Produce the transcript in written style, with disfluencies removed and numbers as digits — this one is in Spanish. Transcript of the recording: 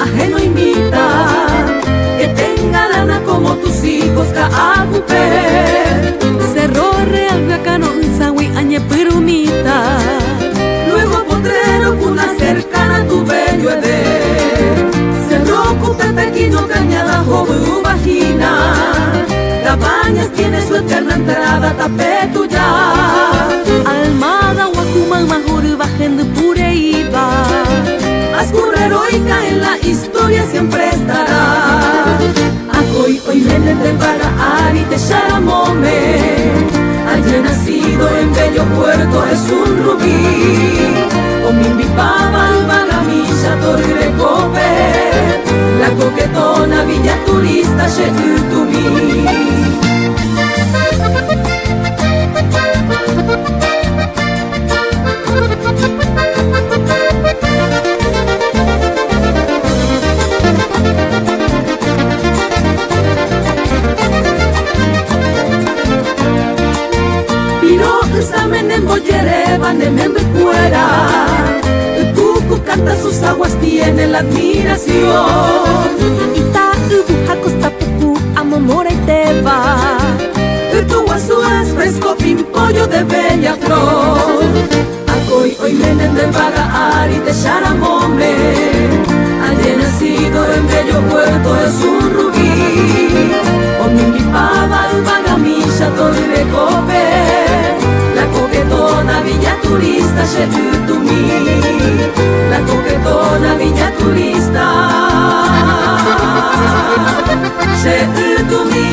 Ajeno imita que tenga lana como tus hijos Kaakupe Cerro Real Viacano Sawi Añe Pirumita luego potrero cuna cercana tu bello eder Cerro Cute pequeño cañada joven vagina Cabañas tiene su eterna entrada tapetuya Almada Wakuman Mahuru Bajendo Pureiba Ascurre heroica en la historia siempre estará. Acoy hoy mene de para Ari te Sharamome. Allí nacido en bello puerto es un rubí. O mi pava albagamilla torre cope. La coquetona villa turista Sheutumi. De membe fuera, el cuco canta sus aguas, tiene la admiración. Ita Hacosta Puku, Amomora y Teba. Tu guasu es fresco, pimpollo de bella flor. Acoy hoy menen de vaga Ari de Sharamome. Allí nacido en bello puerto es un rubí. O mi pava albagamilla torre cope. La coquetona villa turista Sheutumi. La coquetona villa turista Sheutumi.